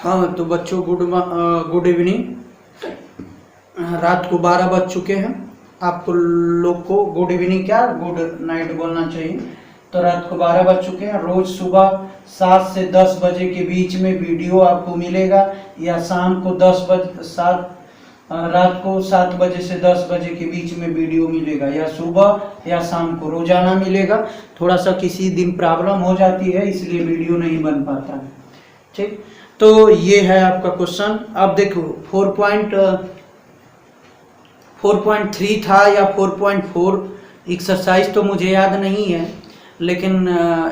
हाँ तो बच्चों गुड इवनिंग। रात को 12 बज चुके हैं। आपको लोग को गुड इवनिंग क्या गुड नाइट बोलना चाहिए। तो रात को 12 बज चुके हैं। रोज सुबह 7 से 10 बजे के बीच में वीडियो आपको मिलेगा, या शाम को रात को 7 बजे से 10 बजे के बीच में वीडियो मिलेगा, या सुबह या शाम को रोजाना मिलेगा। थोड़ा सा किसी दिन प्रॉब्लम हो जाती है इसलिए वीडियो नहीं बन पाता है। ठीक, तो ये है आपका क्वेश्चन। अब देखो 4.3 था या 4.4 एक्सरसाइज तो मुझे याद नहीं है, लेकिन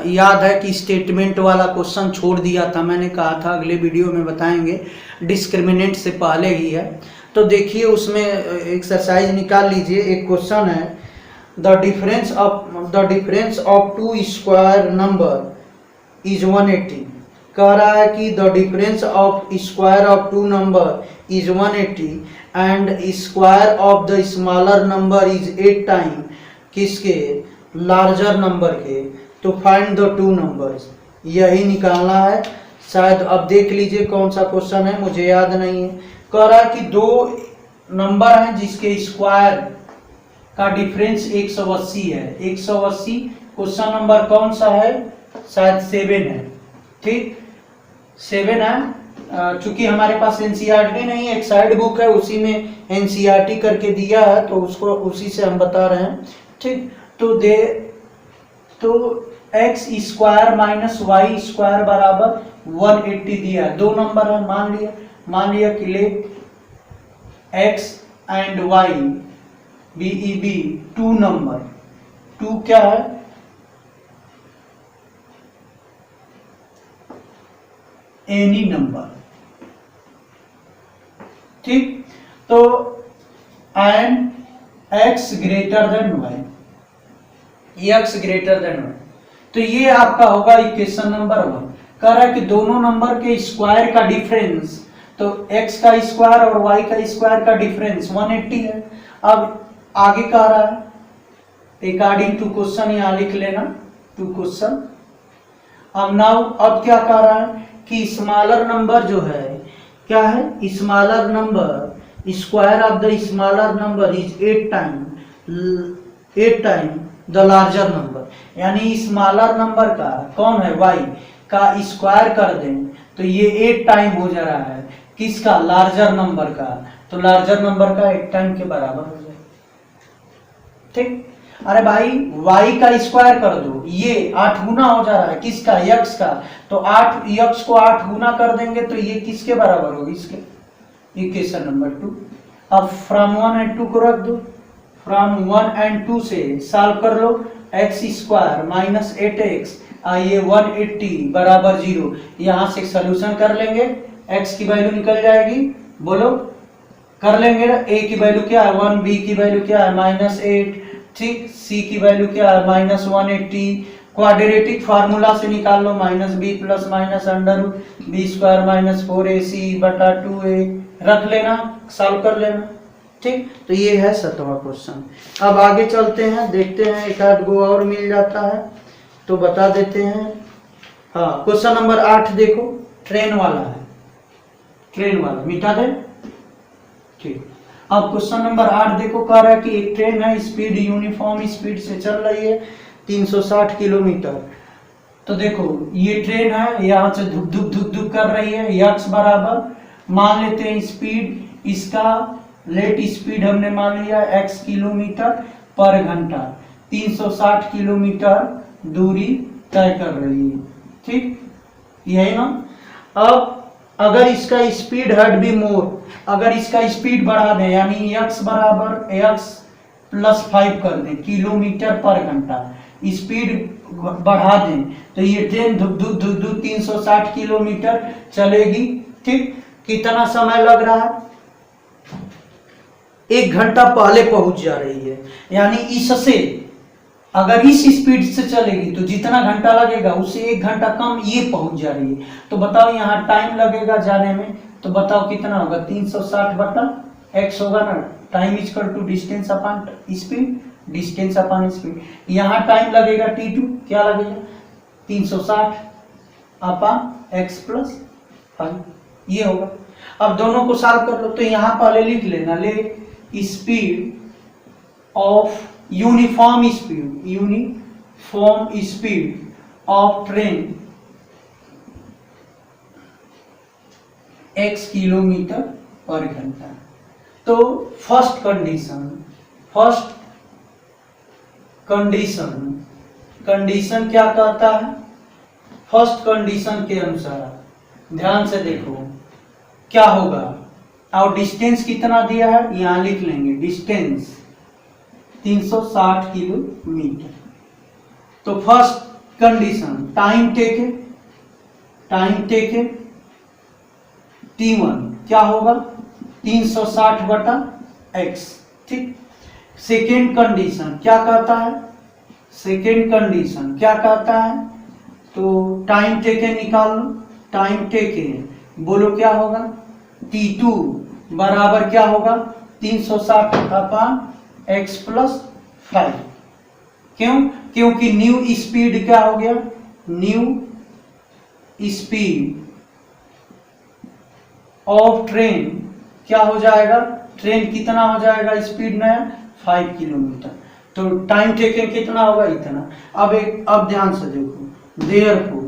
याद है कि स्टेटमेंट वाला क्वेश्चन छोड़ दिया था। मैंने कहा था अगले वीडियो में बताएंगे, डिस्क्रिमिनेंट से पहले ही है। तो देखिए उसमें एक्सरसाइज निकाल लीजिए। एक क्वेश्चन है, the difference of two square number is 180। कह रहा है कि the difference of square of two number is 180 and square of the smaller number is 8 time किसके, लार्जर नंबर के। तो फाइंड द टू नंबर्स, यही निकालना है। शायद अब देख लीजिए कौन सा क्वेश्चन है, मुझे याद नहीं है। कह रहा है कि दो नंबर हैं जिसके स्क्वायर का डिफरेंस 180 है। 180 क्वेश्चन नंबर कौन सा है, शायद 7 है। ठीक, 7 है। चूंकि हमारे पास एनसीईआरटी नहीं है, एक साइड बुक है उसी में एनसीईआरटी करके दिया है, तो उसको उसी से हम बता रहे हैं। ठीक, तो x square minus y square बराबर 180 दिया है। दो नंबर है, मान लिया कि let x and y be two number. Two क्या है, एनी नंबर। ठीक, तो and x greater than y, x greater than y. तो ये आपका होगा इक्वेशन नंबर 1। कह रहा है कि दोनों नंबर के स्क्वायर का डिफरेंस, तो x का स्क्वायर और y का स्क्वायर का डिफरेंस 180 है। अब आगे कह रहा है अकॉर्डिंग टू क्वेश्चन, यहां लिख लेना टू क्वेश्चन। अब क्या कह रहा है कि स्मॉलर नंबर जो है क्या है, smaller number square of the smaller number is 8 time the larger number. यानी स्मॉलर नंबर का कौन है, y का स्क्वायर कर दें तो ये 8 टाइम हो जा रहा है किसका, लार्जर नंबर का। तो लार्जर नंबर का 8 टाइम के बराबर हो जाए। ठीक, अरे भाई y का स्क्वायर कर दो, ये 8 गुना हो जा रहा है किसका, x का। तो 8 x को 8 गुना कर देंगे तो ये किसके बराबर होगी, इसके। Equation number 2। अब फ्रॉम 1 एंड 2 को रख दो, फ्रॉम 1 एंड 2 से सॉल्व कर लो। एक्स स्क्वायर माइनस 8x ये 180 बराबर 0। यहां से सोल्यूशन कर लेंगे, x की वैल्यू निकल जाएगी, बोलो कर लेंगे। a की वैल्यू क्या है 1, b की वैल्यू क्या है -8, ठीक, c की वैल्यू क्या है -180। क्वाड्रेटिक फार्मूला से निकाल लो, -b plus minus under root b square minus 4ac बटा 2a, रख लेना, सॉल्व कर लेना। ठीक, तो ये है 7वां क्वेश्चन। अब आगे चलते हैं, देखते हैं एक आध गो और मिल जाता है तो बता देते हैं। हाँ, क्वेश्चन नंबर 8 देखो, ट्रेन वाला है, ट्रेन वाला मिटा दे। ठीक, अब क्वेश्चन नंबर 8 देखो, कह रहा है कि एक ट्रेन है, स्पीड यूनिफॉर्म स्पीड से चल रही है 360 किलोमीटर। तो देखो ये ट्रेन है, यहाँ से धुक धुक धुक धुक कर रही है, यक्स बराबर मान लेते हैं स्पीड, इसका रेट स्पीड हमने मान लिया x किलोमीटर पर घंटा, 360 किलोमीटर दूरी तय कर रही है। ठीक, यही ना। अब अगर इसका स्पीड हट भी मोर, अगर इसका स्पीड बढ़ा दें, यानी x बराबर x प्लस 5 कर दें किलोमीटर पर घंटा, स्पीड बढ़ा दें तो ये ट्रेन धुक धुक धुक धुक 360 किलोमीटर चलेगी। ठीक, कितना समय लग रहा है, 1 घंटा पहले पहुंच जा रही है। यानी इससे अगर इस स्पीड से चलेगी तो जितना घंटा लगेगा उससे 1 घंटा कम ये पहुंच जा रही है। तो बताओ यहाँ टाइम लगेगा जाने में, तो बताओ कितना होगा, 360 बटा x होगा ना, time equal to distance upon speed, distance upon speed. यहाँ टाइम लगेगा t2, क्या लगेगा 360 अपॉन x प्लस 5। ये होगा। अब दोनों को सॉल्व कर लो, तो यहां पहले लिख लेना, let speed of uniform speed of train x kilometre पर घंटा। तो फर्स्ट कंडीशन क्या कहता है? फर्स्ट कंडीशन के अनुसार ध्यान से देखो क्या होगा। और डिस्टेंस कितना दिया है यहां लिख लेंगे, डिस्टेंस 360 किलोमीटर। तो फर्स्ट कंडीशन टाइम टेके T1 क्या होगा 360 बटा x, ठीक। सेकेंड कंडीशन क्या कहता है? तो टाइम टेकन निकाल लो, टाइम टेकन बोलो क्या होगा, T2 बराबर क्या होगा 360 अपान x प्लस 5। क्योंकि न्यू स्पीड क्या हो गया, न्यू स्पीड ऑफ ट्रेन क्या हो जाएगा, ट्रेन कितना हो जाएगा स्पीड में 5 किलोमीटर। तो टाइम टेकन कितना होगा, इतना। अब ध्यान से देखो, देयरफॉर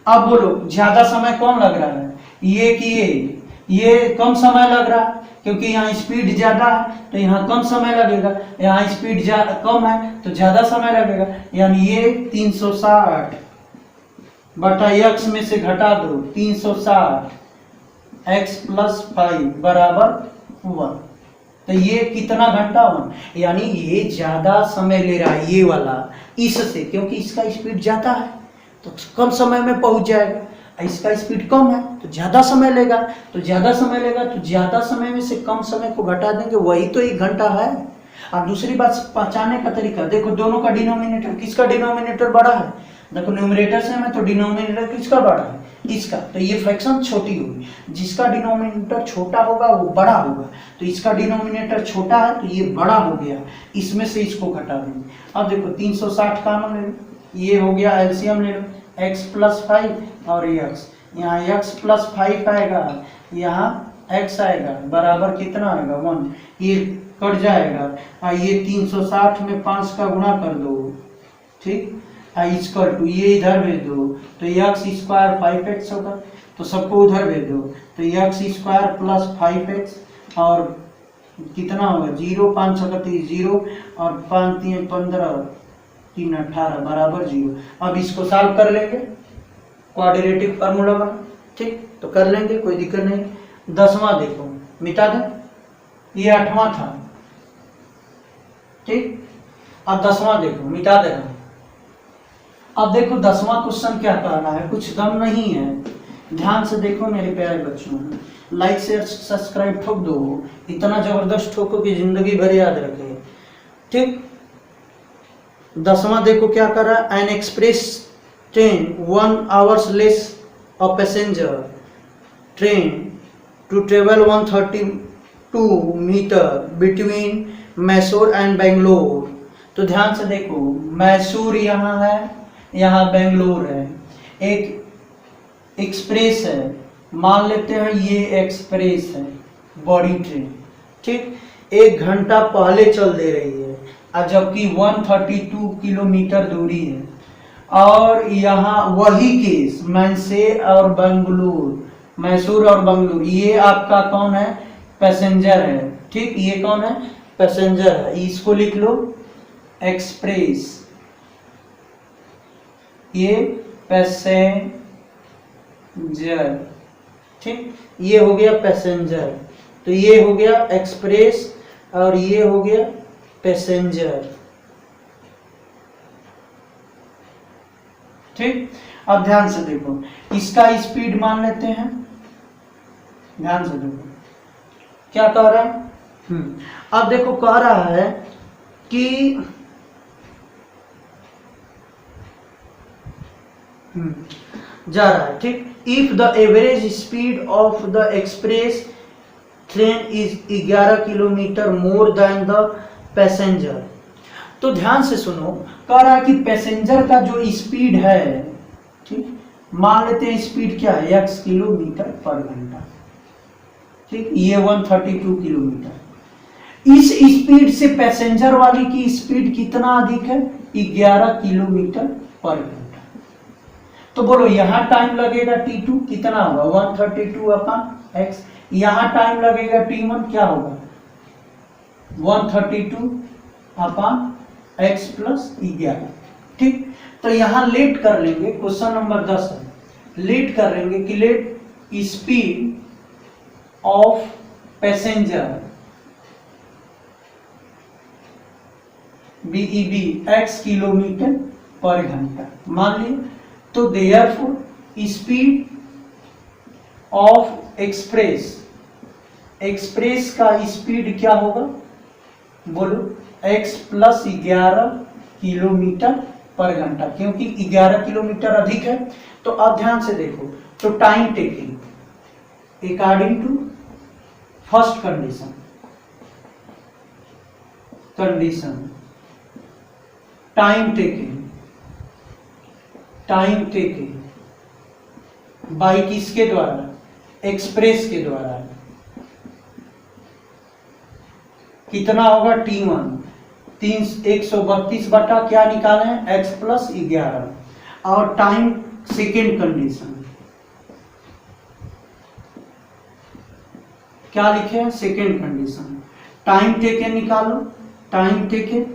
अब बोलो ज्यादा समय कौन लग रहा है, ये कि ये कम समय लग रहा है, क्योंकि यहाँ स्पीड ज्यादा है तो यहाँ कम समय लगेगा, यहाँ स्पीड कम है तो ज्यादा समय लगेगा। यानी ये 360 बटा x में से घटा दो 360 x प्लस 5 बराबर 1। तो ये कितना घंटा 1, यानी ये ज्यादा समय ले रहा है ये वाला इससे, क्योंकि इसका स्पीड ज्यादा है तो कम समय में पहुंच जाएगा, इसका स्पीड कम है तो ज्यादा समय लेगा, तो ज्यादा समय में से कम समय को घटा देंगे, वही तो 1 घंटा है। और दूसरी बात पहचानने का तरीका देखो, दोनों का डिनोमिनेटर, किसका डिनोमिनेटर बड़ा है, देखो न्यूमरेटर सेम है तो डिनोमिनेटर किसका बड़ा है, इसका। तो ये फ्रैक्शन छोटी होगी, जिसका डिनोमिनेटर छोटा होगा वो बड़ा होगा, तो इसका डिनोमिनेटर छोटा है तो ये बड़ा हो गया, इसमें से इसको घटा देंगे। अब देखो 360 कॉमन ले लो, ये हो गया एलसीएम ले लो, x प्लस 5 और x, यहाँ x प्लस 5 आएगा, यहाँ x आएगा बराबर कितना आएगा 1, ये कट जाएगा, ये 360 में 5 का गुणा कर दो, ठीक, इक्वल टू ये इधर भेज दो तो x स्क्वायर 5x होगा, तो सबको उधर भेज दो तो x स्क्वायर प्लस 5x और कितना होगा 0, 5 0 और 5 3 15 3 18 बराबर 0। अब इसको सॉल्व कर लेंगे, क्वाड्रेटिक फार्मूला बना, ठीक, तो कर लेंगे, कोई दिक्कत नहीं। 10वां देखो मिटा दें, ये 8वां था, ठीक। अब 10वां देखो मिटा दे रहा। अब देखो 10वां क्वेश्चन क्या कहना है, कुछ दम नहीं है, ध्यान से देखो मेरे प्यारे बच्चों, लाइक शेयर सब्सक्राइब ठोक दो, इतना जबरदस्त ठोको कि जिंदगी भर याद रखे, ठीक। 10वां देखो क्या कर रहा है, an express train 1 hours less a passenger train to travel 132 meter between Mysore and Bangalore. तो ध्यान से देखो, मैसूर यहाँ है, यहाँ बेंगलोर है, एक एक्सप्रेस है, मान लेते हैं ये एक्सप्रेस है बड़ी ट्रेन, ठीक, 1 घंटा पहले चल दे रही है, जबकि 132 किलोमीटर दूरी है। और यहाँ वही केस मैसूर और बेंगलुरु, ये आपका कौन है, पैसेंजर है, ठीक, ये कौन है, पैसेंजर है, इसको लिख लो एक्सप्रेस, ये पैसेंजर, ठीक, ये हो गया पैसेंजर, तो ये हो गया एक्सप्रेस और ये हो गया पैसेंजर, ठीक। अब ध्यान से देखो, इसका स्पीड मान लेते हैं, ध्यान से देखो क्या कह रहा है, अब देखो कह रहा है कि जा रहा है, ठीक, if the average speed of the express train is 11 kilometre more than the passenger. तो ध्यान से सुनो, कह रहा है कि पैसेंजर का जो स्पीड है, ठीक, मान लेते हैं स्पीड क्या है x किलोमीटर पर घंटा, ठीक, ये 132 किलोमीटर। इस स्पीड से पैसेंजर वाली की स्पीड कितना अधिक है? 11 किलोमीटर पर घंटा। तो बोलो यहाँ टाइम लगेगा t2 कितना होगा? 132 अपॉन x। यहाँ टाइम लगेगा t1 क्या होगा? 132 अपॉन x प्लस 11। ठीक, तो यहाँ लेट कर लेंगे, क्वेश्चन नंबर 10 है, लेट कर लेंगे कि let speed of passenger BEB x kilometre पर घंटा मान लिया। तो therefore speed of express, express का स्पीड क्या होगा? बोलो x प्लस 11 किलोमीटर पर घंटा, क्योंकि 11 किलोमीटर अधिक है। तो अब ध्यान से देखो, तो time taking according to first condition, time taking by किसके द्वारा? एक्सप्रेस के द्वारा। कितना होगा? t1 132 बटा क्या निकाले हैं? x plus 11। और टाइम सेकेंड कंडीशन क्या लिखे हैं? सेकेंड कंडीशन टाइम टेकन निकालो, टाइम टेकन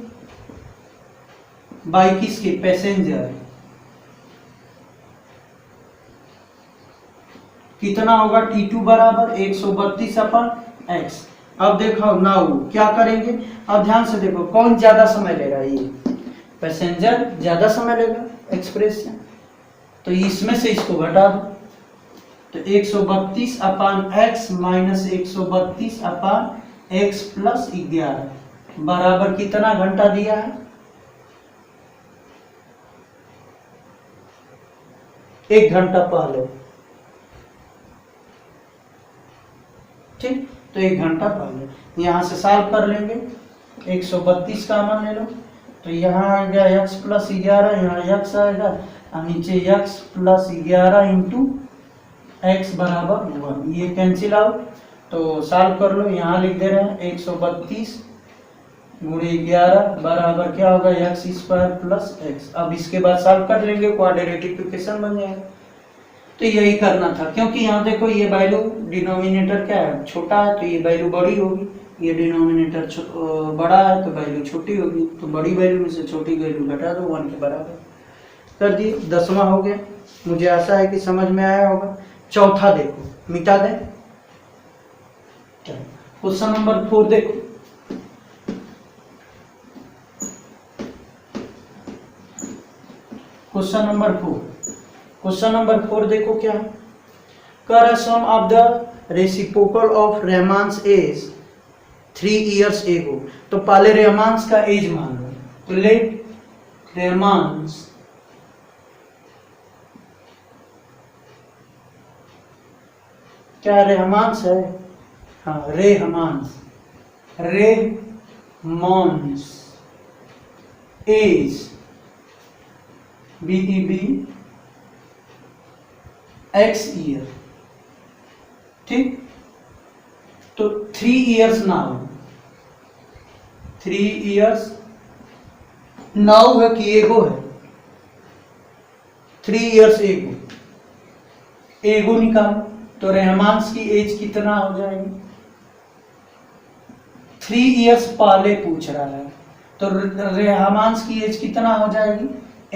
बाई किसके? पैसेंजर। कितना होगा? t2 बराबर 132 अपन x। अब देखो नाउ क्या करेंगे, अब ध्यान से देखो, कौन ज्यादा समय लेगा? ये पैसेंजर ज्यादा समय लेगा एक्सप्रेस से, तो इसमें से इसको घटा दो। तो 132 अपान x माइनस 132 अपान x प्लस 11 बराबर कितना घंटा दिया है? 1 घंटा पहले। ठीक, तो 1 घंटा पहले यहाँ से सॉल्व कर लेंगे। 132 का मान ले लो, तो यहाँ आएगा x प्लस 11, यहाँ x आएगा और नीचे x प्लस 11 इंटू x बराबर 1। ये कैंसिल आउट, तो सॉल्व कर लो। यहाँ लिख दे रहे हैं 132 गुणे 11 बराबर क्या होगा? x square plus x। अब इसके बाद सॉल्व कर लेंगे, क्वाड्रेटिक इक्वेशन बन जाएगा। तो यही करना था, क्योंकि यहाँ देखो ये वैल्यू डिनोमिनेटर क्या है? छोटा है, तो ये वैल्यू बड़ी होगी, ये डिनोमिनेटर बड़ा है तो वैल्यू छोटी होगी। तो बड़ी वैल्यू में से छोटी वैल्यू घटा दो, 1 के बराबर कर दिए। 10वां हो गया। मुझे आशा है कि समझ में आया होगा। चौथा देखो, मिटा दें। क्वेश्चन नंबर 4 देखो, क्वेश्चन नंबर 4 देखो क्या है? कर sum of the reciprocal of Rahman's as 3 years ago। तो पहले रहमान्स का एज मान लो, तो लेट रहमान्स क्या रहमान्स है? हाँ, रहमान्स एज BEB x ईयर। ठीक, तो 3 years नाउ, 3 years नाउ है कि एगो है? 3 years एगो निकालो। तो रहमान्स की एज कितना हो जाएगी? 3 years पहले पूछ रहा है, तो रहमान्स की एज कितना हो जाएगी?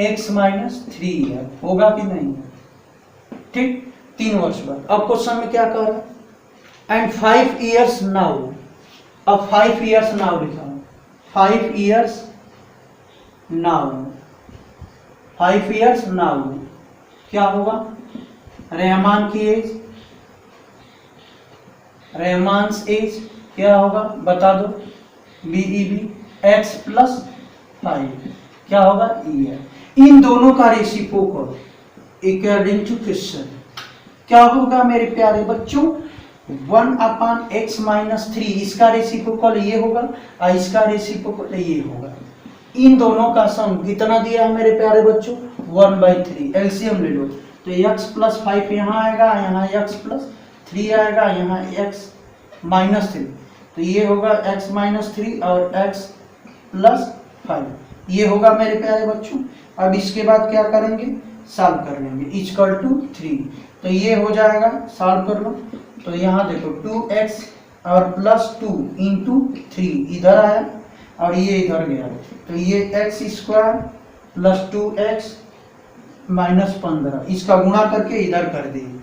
x माइनस 3 ईयर होगा कि नहीं? ठीक, 3 वर्ष बाद। अब क्वेश्चन में क्या कह रहा है? And 5 years now. अब 5 years नाउ लिखा, 5 years नाउ, 5 years नाउ क्या होगा? रहमान की एज, रहमान्स एज क्या होगा बता दो? BEB x प्लस 5 क्या होगा? ईयर। इन दोनों का रेसिप्रोकल अकॉर्डिंग टू क्वेश्चन क्या होगा मेरे प्यारे बच्चों? 1 अपान x माइनस 3, इसका रेसिप्रोकल ये होगा और इसका रेसिप्रोकल ये होगा। इन दोनों का सम कितना दिया है मेरे प्यारे बच्चों? 1/3। एलसीएम ले लो, तो x प्लस 5 यहाँ आएगा, यहाँ x प्लस 3 आएगा, यहाँ x -3, तो ये होगा x -3 और x + 5, ये होगा मेरे प्यारे बच्चों। अब इसके बाद क्या करेंगे, सॉल्व कर लेंगे, इक्वल टू 3, तो ये हो जाएगा, सॉल्व कर लो। तो यहाँ देखो 2x और +2 इंटू 3 इधर आया और ये इधर गया, तो ये x² + 2x -15, इसका गुणा करके इधर कर दिए।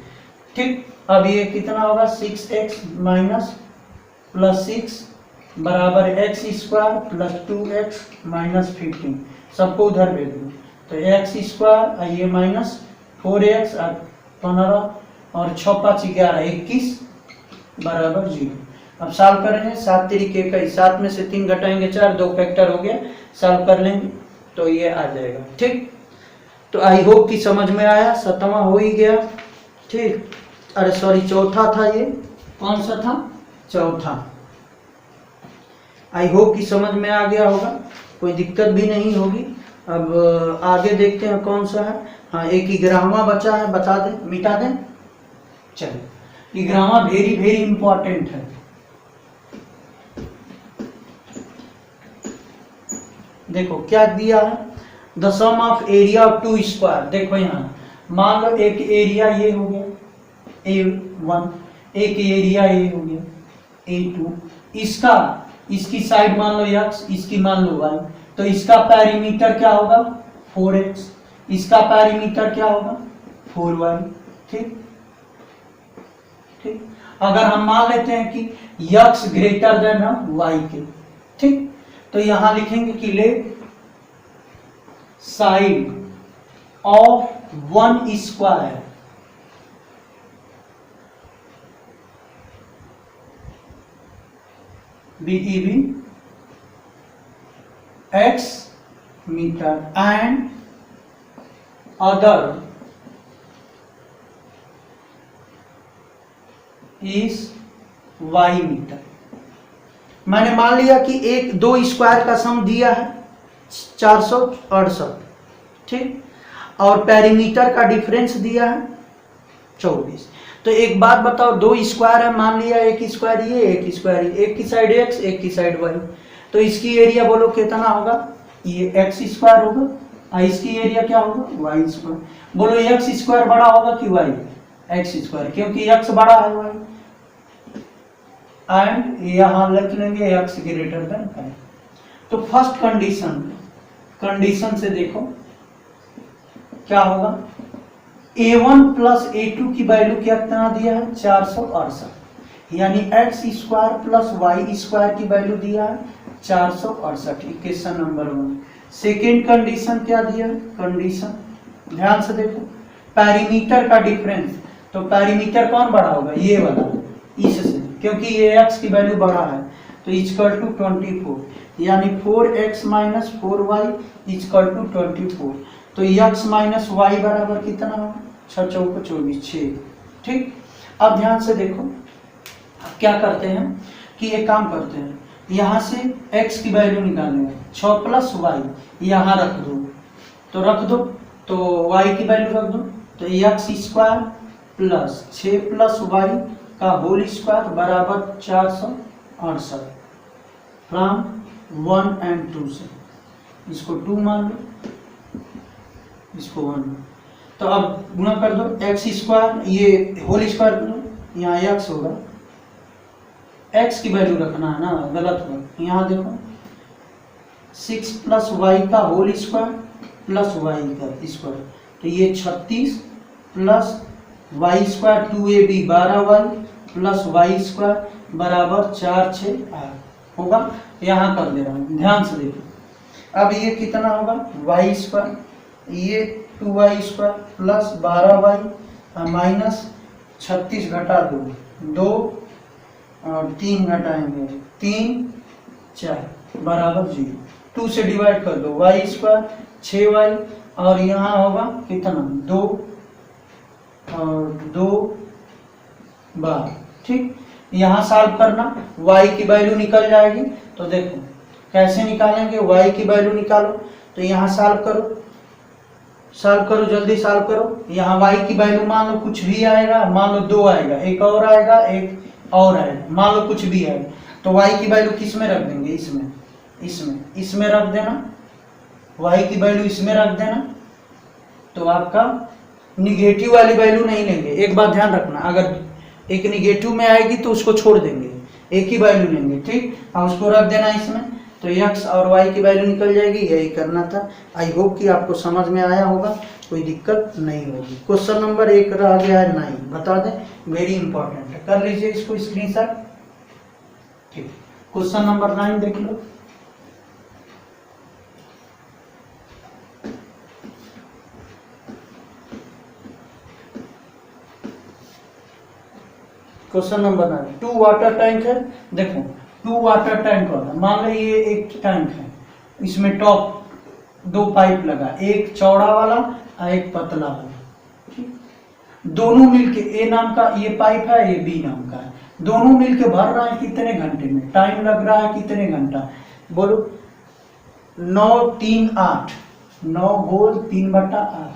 ठीक, अब ये कितना होगा, 6x + 6 बराबर x² + 2x -15, सबको उधर भेज दो, तो x² और ये -4x और 15 और 6 5 11 21 बराबर 0। अब सॉल्व करेंगे 7 तरीके का, 7 में से 3 घटाएंगे 4, 2 फैक्टर हो गया, सॉल्व कर लेंगे तो ये आ जाएगा। ठीक, तो आई होप कि समझ में आया, 7वां हो ही गया। ठीक, अरे सॉरी चौथा था, ये कौन सा था, चौथा। आई होप कि समझ में आ गया होगा, कोई दिक्कत भी नहीं होगी। अब आगे देखते हैं कौन सा है। हाँ, एक 11वां बचा है, बता दें, मिटा दें। चलिए, 11वां वेरी वेरी इंपॉर्टेंट है। देखो क्या दिया है, the sum of area of 2 square. देखो यहाँ मान लो एक एरिया ये हो गया A1, एक एरिया ये हो गया A2, इसकी साइड मान लो x, इसकी मान लो y, तो इसका पेरीमीटर क्या होगा 4x, इसका पेरीमीटर क्या होगा 4y। ठीक ठीक, अगर हम मान लेते हैं कि x ग्रेटर देन y के, ठीक, तो यहां लिखेंगे कि let side of 1 square BEB x meter and other is y meter। मैंने मान लिया कि एक 2 स्क्वायर का सम दिया है 468, ठीक, और पेरीमीटर का डिफरेंस दिया है 24। तो एक बात बताओ, 2 स्क्वायर है, मान लिया एक स्क्वायर ये, एक स्क्वायर ये, एक की साइड x, एक की साइड y, तो इसकी एरिया बोलो कितना होगा, ये x² होगा और इसकी एरिया क्या होगा y²। बोलो x² बड़ा होगा कि y, x², क्योंकि x बड़ा है y, एंड यहां लिख लेंगे x ग्रेटर देन 5। तो फर्स्ट कंडीशन से देखो क्या होगा, A1 + A2 की वैल्यू कितना दिया है 468, यानी x² + y² की वैल्यू दिया है 468, इक्वेशन नंबर 1। सेकेंड कंडीशन क्या दिया है, कंडीशन ध्यान से देखो, पेरीमीटर का डिफरेंस, तो पेरीमीटर कौन बड़ा होगा, ये वाला, इससे, क्योंकि ये x की वैल्यू बड़ा है, तो इक्वल टू 24, यानी 4x - 4y इक्वल टू 24, तो x - y बराबर कितना होगा 6 × 4 = 24, 6। ठीक, अब ध्यान से देखो, क्या करते हैं कि एक काम करते हैं, यहाँ से x की वैल्यू निकालेंगे, 6 + y यहाँ रख दो, तो रख दो, तो y की वैल्यू रख दो, तो x² + 6 + y का होल स्क्वायर बराबर 468 फ्रॉम 1 और 2 से, इसको 2 मान लो, इसको 1, तो अब गुणा कर दो, x², ये होल स्क्वायर कर दो, यहाँ x होगा, x की वैल्यू रखना है ना, गलत हुआ, यहाँ देखो 6 + y का होल स्क्वायर प्लस y का स्क्वायर, तो ये 36 plus y² 2ab 12y plus y² बराबर 4 6 8 होगा। यहाँ कर दे रहा हूँ, ध्यान से देखो। अब ये कितना होगा y², ये 2y² प्लस 12y माइनस 36 घटा 2 और 3 घटाएंगे 3 4 बराबर 0। 2 से डिवाइड कर दो, y² 6y और यहाँ होगा कितना 2 और 2 12। ठीक, यहाँ सॉल्व करना, y की वैल्यू निकल जाएगी। तो देखो कैसे निकालेंगे, y की वैल्यू निकालो, तो यहाँ सॉल्व करो जल्दी सॉल्व करो। यहाँ y की वैल्यू मान लो कुछ भी आएगा, मान लो 2 आएगा, एक और आएगा, एक और है, मान लो कुछ भी है, तो y की वैल्यू किस में रख देंगे, इसमें रख देना, y की वैल्यू इसमें रख देना। तो आपका निगेटिव वाली वैल्यू नहीं लेंगे, एक बात ध्यान रखना, अगर एक निगेटिव में आएगी तो उसको छोड़ देंगे, एक ही वैल्यू लेंगे, ठीक। और उसको रख देना इसमें, तो x और y की वैल्यू निकल जाएगी, यही करना था। आई होप कि आपको समझ में आया होगा, कोई दिक्कत नहीं होगी। क्वेश्चन नंबर 1 रह गया है 9, बता दें, वेरी इंपॉर्टेंट है, कर लीजिए इसको स्क्रीनशॉट, ठीक। क्वेश्चन नंबर 9 देख लो। क्वेश्चन नंबर 9, 2 वाटर टैंक है। देखो 2 वाटर टैंक वाला, मान लो ये एक टैंक है, इसमें टॉप 2 पाइप लगा, एक चौड़ा वाला और एक पतला वाला, ठीक। दोनों मिलके, ए नाम का ये पाइप है, ये बी नाम का है, दोनों मिलके भर रहा है कितने घंटे में, टाइम लग रहा है कितने घंटा, बोलो। 9 3 8, 9 गोल 3/8,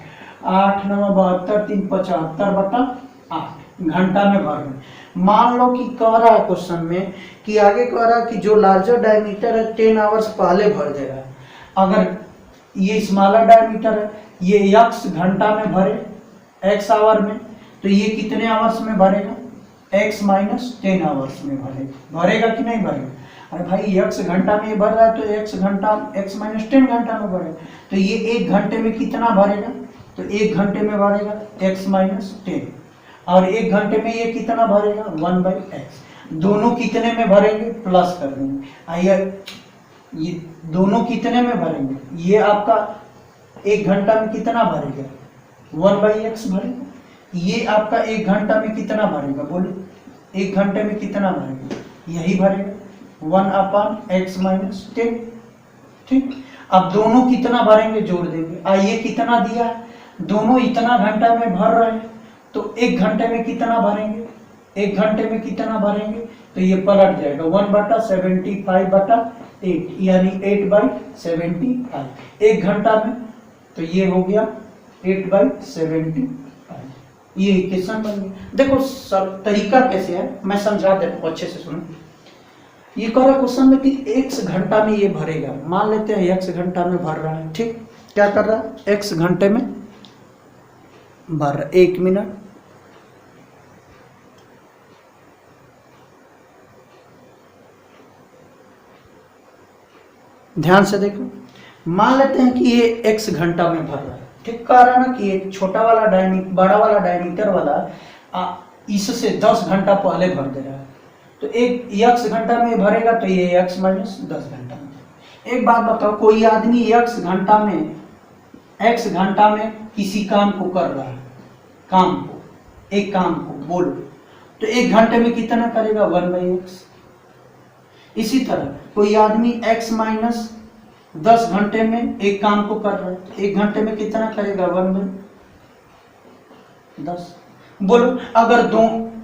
8 9 72, 3 75/8 घंटा में भर रहे हैं। मान लो कि कह रहा है क्वेश्चन में कि आगे कह रहा है कि जो लार्जर डायमीटर है 10 आवर्स पहले भर दे रहा है, अगर ये स्मॉलर डायमीटर है, ये x घंटा में भरे x आवर में, तो ये कितने आवर्स में भरेगा, x - 10 आवर्स में भरेगा कि नहीं भरेगा। अरे भाई x घंटा में ये भर रहा है, तो x - 10 घंटा में भरेगा, तो ये 1 घंटे में कितना भरेगा, तो 1 घंटे में भरेगा x - 10, और 1 घंटे में ये कितना भरेगा 1/x। दोनों कितने में भरेंगे, प्लस कर देंगे, आइए ये दोनों कितने में भरेंगे, ये आपका 1 घंटा में कितना भरेगा 1/x भरेगा, ये आपका 1 घंटा में कितना भरेगा, बोलो 1 घंटे में कितना भरेगा, यही भरेगा 1/x - 10, ठीक। अब दोनों कितना भरेंगे जोड़ देंगे, आइए कितना दिया है, दोनों इतना घंटा में भर रहे हैं, तो 1 घंटे में कितना भरेंगे, 1 घंटे में कितना भरेंगे, तो ये पलट जाएगा 1/75/8, यानी 8/75 1 घंटा में, तो ये हो गया 8/75, ये इक्वेशन बन गया। देखो सब तरीका कैसे है मैं समझा देता हूँ, अच्छे से सुनो। ये कह रहा क्वेश्चन में कि x घंटा में ये भरेगा, मान लेते हैं x घंटा में भर रहा है, ठीक। क्या कर रहा है, x घंटे में भर रहा है, 1 मिनट, ध्यान से देखो, मान लेते हैं कि ये x घंटा में भर रहा है, ठीक। कह रहा है ना कि एक छोटा वाला बड़ा वाला डायमीटर वाला इससे 10 घंटा पहले भर दे रहा है, तो एक x घंटा में भरेगा, तो ये x - 10 घंटा में। एक बात बताओ, कोई आदमी x घंटा में किसी काम को कर रहा है, एक काम को बोलो, तो 1 घंटे में कितना करेगा 1/x। इसी तरह कोई आदमी x - 10 घंटे में एक काम को कर रहा है, 1 घंटे में कितना करेगा 1/10। बोलो अगर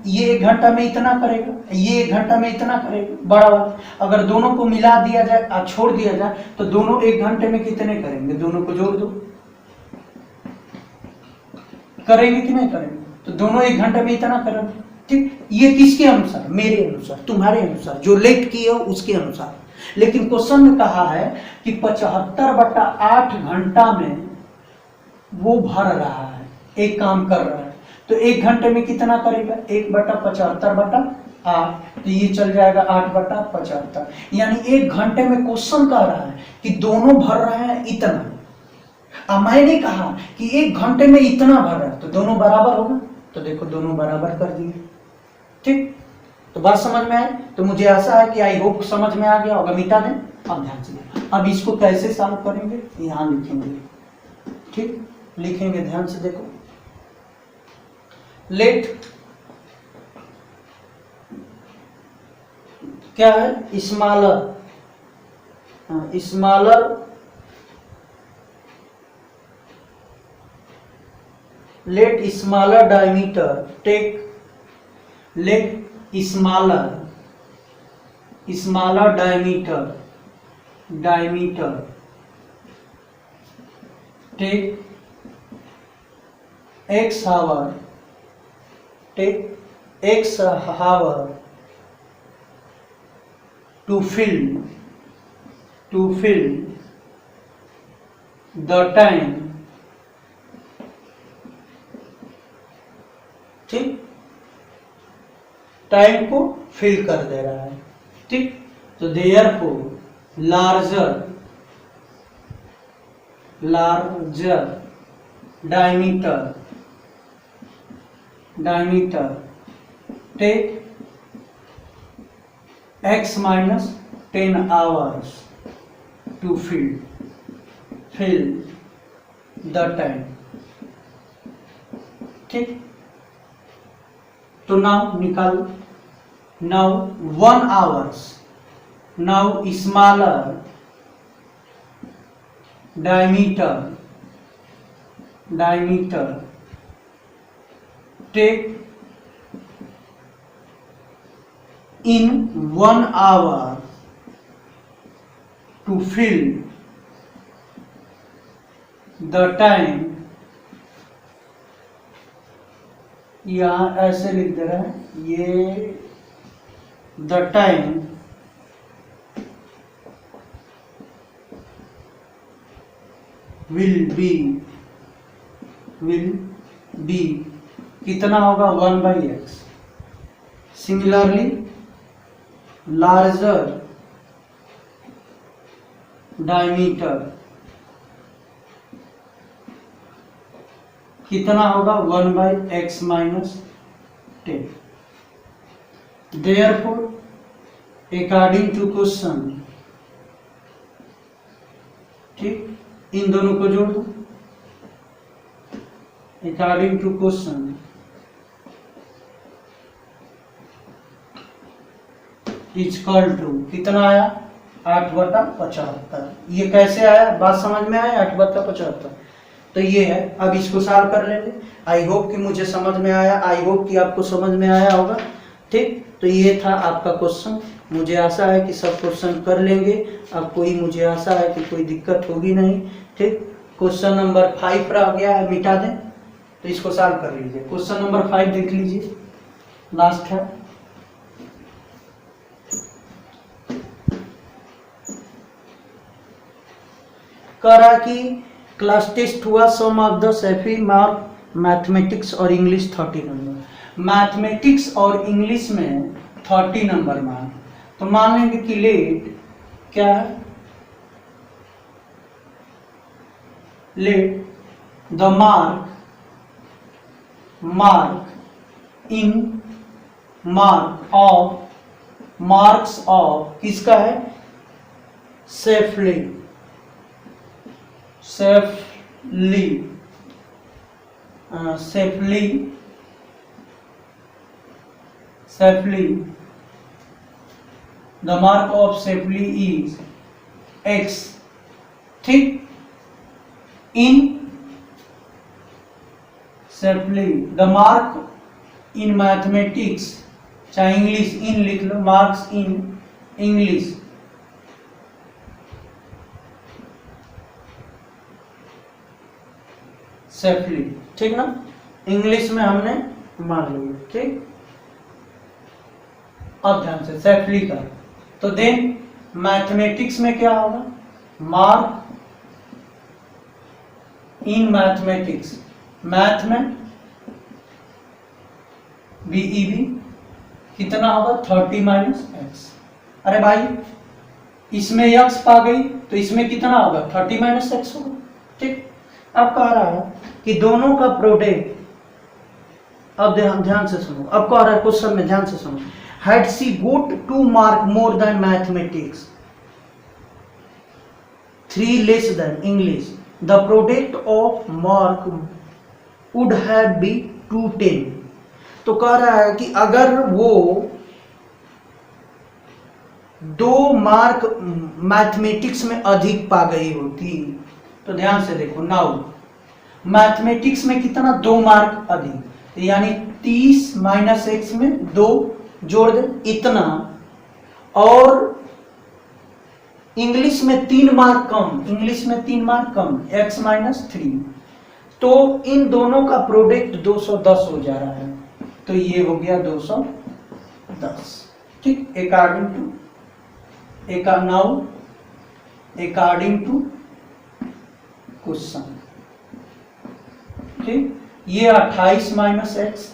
ये 1 घंटा में इतना करेगा, ये 1 घंटा में इतना करेगा, बड़ा वाला, अगर दोनों को मिला दिया जाए और छोड़ दिया जाए, तो दोनों 1 घंटे में कितने करेंगे, दोनों को जोड़ दो, करेंगे कि नहीं करेंगे, तो दोनों 1 घंटे में इतना करेंगे, ठीक। ये किसके अनुसार, मेरे अनुसार, तुम्हारे अनुसार, जो लेट किए हो उसके अनुसार। लेकिन क्वेश्चन में कहा है कि 75/8 घंटा में वो भर रहा है, एक काम कर रहा है, तो 1 घंटे में कितना करेगा 1/75/8, तो ये चल जाएगा 8/75, यानी 1 घंटे में क्वेश्चन कह रहा है कि दोनों भर रहे हैं इतना। अब मैंने कहा कि 1 घंटे में इतना भर रहा है, तो दोनों बराबर होगा, तो देखो दोनों बराबर कर दिए, ठीक। तो बात समझ में आए, तो मुझे आशा है कि आई होप समझ में आ गया होगा। मिटा दें, अब ध्यान से, अब इसको कैसे सॉल्व करेंगे यहां लिखेंगे, ठीक, लिखेंगे, ध्यान से देखो। लेट क्या है, smaller, let smaller diameter take, let smaller diameter take x hour to fill the time, ठीक, टाइम को फिल कर दे रहा है, ठीक। तो therefore larger diameter take x minus 10 hours to fill the time, ठीक। तो नाउ निकालो, now 1 hours, now smaller diameter take in 1 hour to fill the time, यहाँ ऐसे लिख दे रहा है, ये the time will be कितना होगा 1/x। सिमिलरली लार्जर डायमीटर कितना होगा 1/x minus 10। Therefore, according to question, ठीक, इन दोनों को जोड़ दो। According to question equal to कितना आया 8/75। ये कैसे आया, बात समझ में आया, 8/75। तो ये है, अब इसको सॉल्व कर लेंगे। आई होप कि मुझे समझ में आया, आई होप कि आपको समझ में आया होगा, ठीक। तो ये था आपका क्वेश्चन। मुझे आशा है कि सब क्वेश्चन कर लेंगे। अब कोई, मुझे आशा है कि कोई दिक्कत होगी नहीं, ठीक। क्वेश्चन नंबर 5 रह गया है, मिटा दें, तो इसको सॉल्व कर लीजिए। क्वेश्चन नंबर 5 देख लीजिए, लास्ट है। कह रहा कि क्लास टेस्ट हुआ, सम ऑफ द सेफी मार्क मैथमेटिक्स और इंग्लिश 30 नंबर। मैथमेटिक्स और इंग्लिश में 30 नंबर मार्क। तो मान लेंगे कि लेट क्या है, लेट द मार्क्स ऑफ किसका है, सेफली द मार्क ऑफ सेफली इज x, ठीक। इन सेफली द मार्क इन मैथमेटिक्स, चाहे इंग्लिश इन लिख लो, मार्क्स इन इंग्लिश सेफली, ठीक ना। इंग्लिश में हमने मान लिया, ठीक। अब ध्यान से सेफली का, तो देन मैथमेटिक्स में क्या होगा, मार्क इन मैथमेटिक्स, मैथ में BEB कितना होगा 30 माइनस x। अरे भाई इसमें x पा गई तो इसमें कितना होगा 30 माइनस x होगा, ठीक। अब कह रहा है कि दोनों का प्रोडक्ट, अब ध्यान से सुनो, अब कह रहा है क्वेश्चन में, ध्यान से सुनो। Had she got 2 mark more than mathematics, 3 less than English, the product of mark would have been 210। तो कह रहा है कि अगर वो 2 मार्क मैथमेटिक्स में अधिक पा गई होती, तो ध्यान से देखो, नाउ मैथमेटिक्स में कितना 2 मार्क अधिक, यानी 30 माइनस x में 2 जोड़ दे इतना, और इंग्लिश में 3 मार्क कम, इंग्लिश में 3 मार्क कम, x माइनस 3, तो इन दोनों का प्रोडक्ट 210 हो जा रहा है। तो ये हो गया 210, ठीक। According to now according to question, ठीक। ये 28 माइनस एक्स,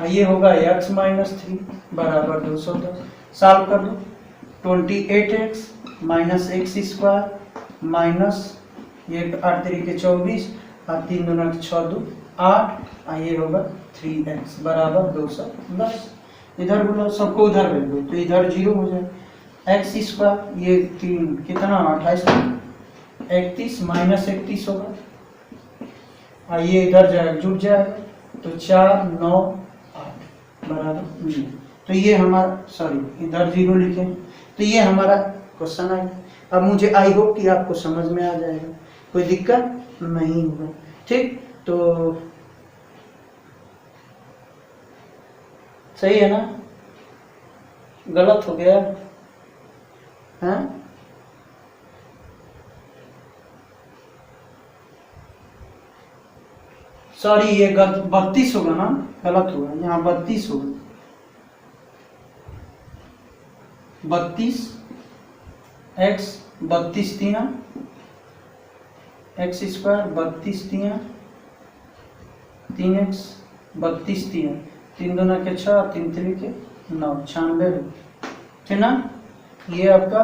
ये होगा x माइनस 3 बराबर 210। सॉल्व कर दो। 28x minus x square minus ये 8 तरीके 24 और 3 दूना 6 2 8, ये होगा 3x बराबर 210। इधर बोलो सबको उधर भेज दो तो इधर 0 हो जाए। एक्स स्क्वायर ये 3 कितना 28 31 माइनस 31 होगा, ये इधर जाएगा जुड़ जाएगा तो 4 9 8 बराबर 0। तो ये हमारा सॉरी इधर 0 लिखे, तो ये हमारा क्वेश्चन आएगा। अब मुझे आई होप कि आपको समझ में आ जाएगा, कोई दिक्कत नहीं होगा, ठीक। तो सही है ना, गलत हो गया है? सॉरी ये 32 होगा ना, गलत होगा, यहाँ 32 होगा। 32 एक्स 32 तिया एक्स स्क्वायर 32 तिया 3x 32 तिया 3 दूना के 6 3 3 के 9 96, ठीक ना। ये आपका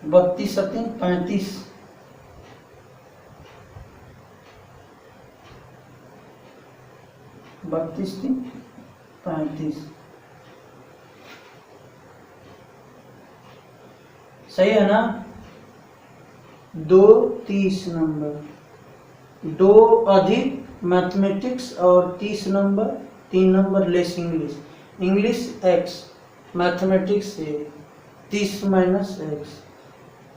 32 3 35 32 3 35, सही है ना। 2 30 नंबर, 2 अधिक मैथमेटिक्स और 30 number 3 number less English. English x mathematics 30 minus x,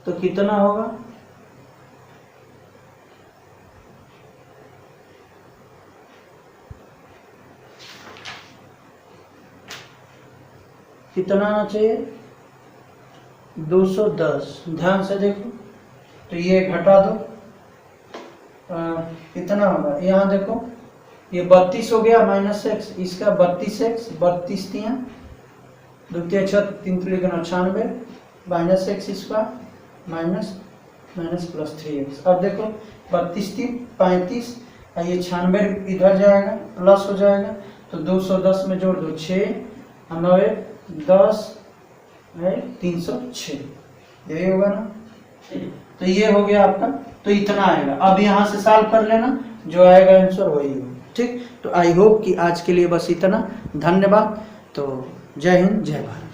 तो कितना होगा? कितना आना चाहिए? 210। ध्यान से देखो, तो ये घटा दो, कितना होगा? यहाँ देखो ये 32 हो गया माइनस एक्स, इसका 32x 32 तिया 2 3 6 3 3 99 minus x square minus minus plus 3x। अब देखो 32 3 35, ये 96 इधर जाएगा प्लस हो जाएगा, तो 210 में जोड़ दो 6 9 10 306, यही होगा ना। तो ये हो गया आपका, तो इतना आएगा। अब यहाँ से सॉल्व कर लेना, जो आएगा आंसर वही होगा, ठीक। तो आई होप कि आज के लिए बस इतना, धन्यवाद। तो जय हिंद जय भारत।